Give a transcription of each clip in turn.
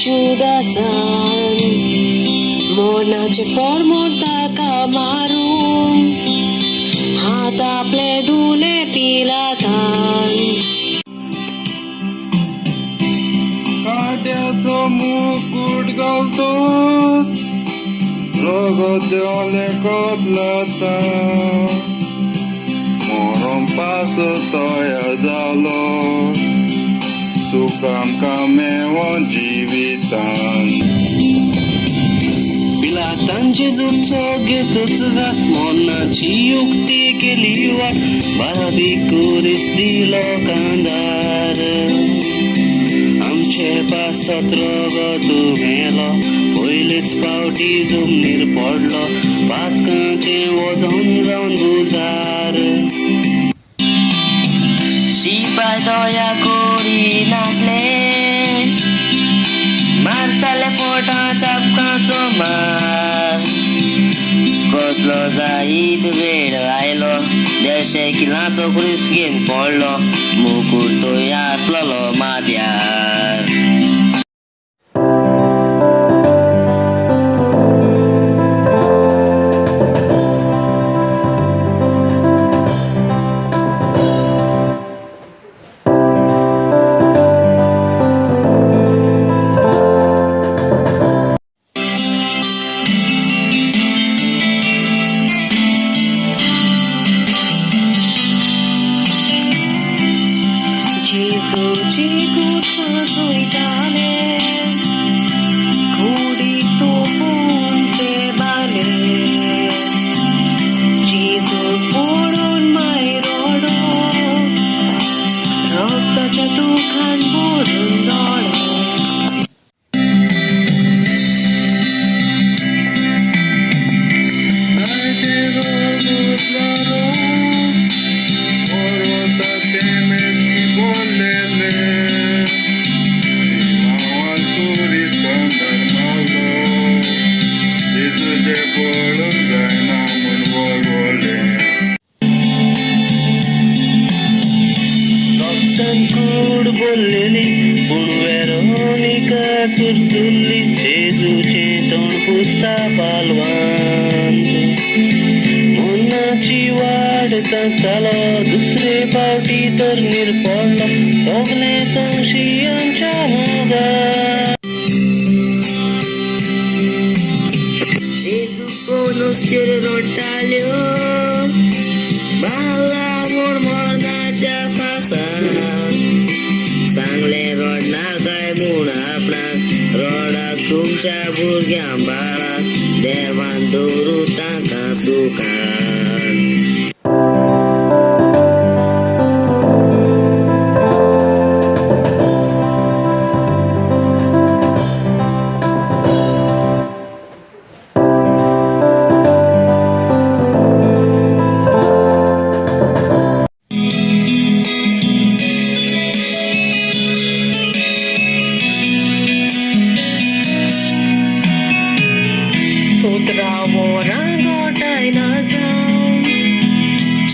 ciudasan monace formorta kamarum hata pledule pilatan काट्याचो मुकुट घालतोच रगतले कबलाता मरण पास तया जालो सुकाम कामेवं जिवितान पिलातांची जुटचो घेतोच घात मोनाची युक्ती केली वाट बाबी कुरीस दिलो कांदार आमचे पासत रगत गेलो पयलीच पावटी जमनीर पडलो पातकांचे वजन जावन गुजार शिपाय दया करी नासले मारताले पोटा चापकाचो मार कसलो जायत वेळ आयलो 150 किलांचो क्रूस घेवन पडलो मुकुट तो आसलो माद्यार Jesuci kusa suitale kudi tu punte bale Jesus purun mai rodo rokta jatukan purun rodo बोललेली पूण वेरोनिका चुरतुल्ली जेजूचे तोंड पुसता पालवान मोनाची वाड तांतालो दुसरे फावटी तर निरपडलो सगळे संशयांच्या मोगार जेजूको नुस्तेर रोडटाल्यो बाला म्हूण मरणाच्या फासान सांगले रडना काय म्हूण आपणाक रडाक तुमच्या भुरग्यां बाळाक देवान दवरूं तांकां सुखान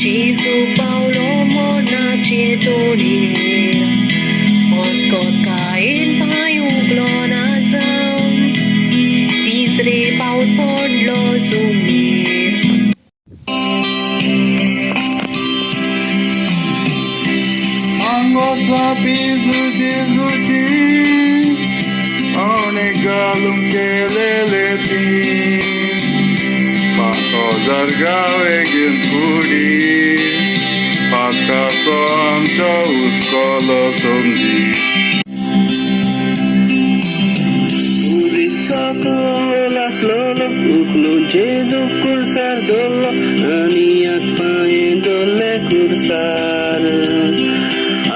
Gesù Paolo monaci donir Oscot kain payuglona zam Tisre paut podlo zumir Angos lapisu Jesuci Onegalum keleleti Paso zargawe gin pudi Pakaso amca uskolo somdi Urisakolas lolo uklun Jesu kursar dolo Aniak pain dole kursar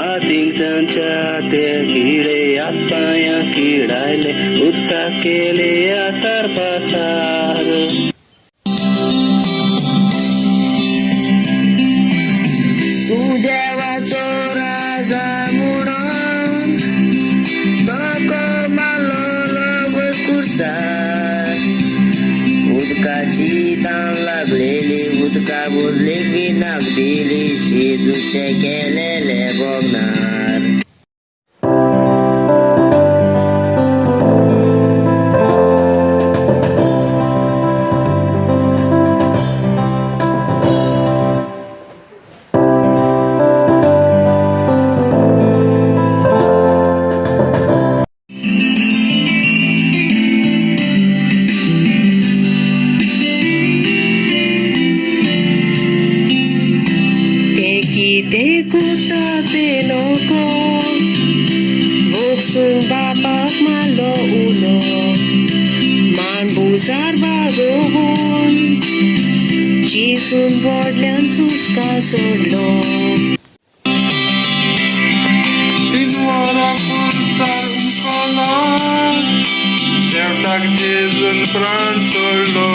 Ating tanchate kide atpaya kidaile Ursa kele asar pasar देवाचो राजा म्हणून तको मारलो कुर्सार उदकाची ताण लागलेली उदका बोलली B नाक दिली जेजूचे केलेले बघणार सारवागोवन जेसून व्हडल्यान चुस्का सोडलो तीन वरां कुर्सार उमकलो शेवटाक जेजून प्राण सोडलो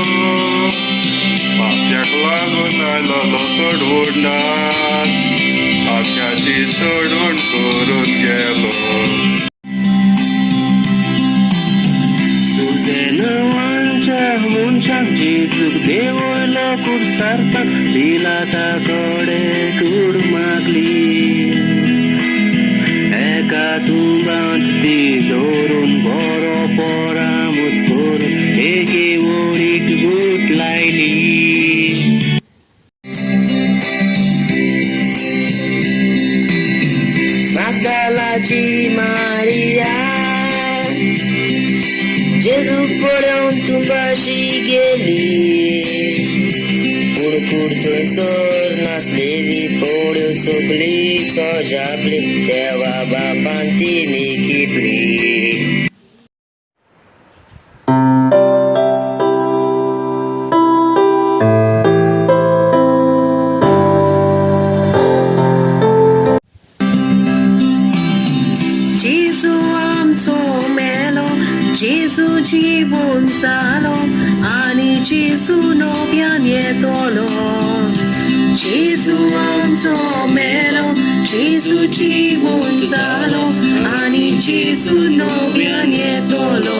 पाप्याक लागून आयलो सोडवणात पाप्याची सोडवण करून गेलो तुझे नवांच्या मनशाक जेजूक देवलो कुर्सारता दिला ताकडे कूड मागली एका तुंबांत ती दवरून बरो परामूस करून एके वळीक गूट लायली मागदालाची मारिया जेजूक पळोवन तुंबाशी गेली कुडकुड थंयसर नासलेली पोळ्यो सगळी सोजापली देवा बापान तिनी किपली जेजू आमचो मेलो जेजू जिवून जालो आनी जेजू नव्यान येतलो जेजू आमचो मेलो जेजू जिवून जालो आनी जेजू नव्यान येतलो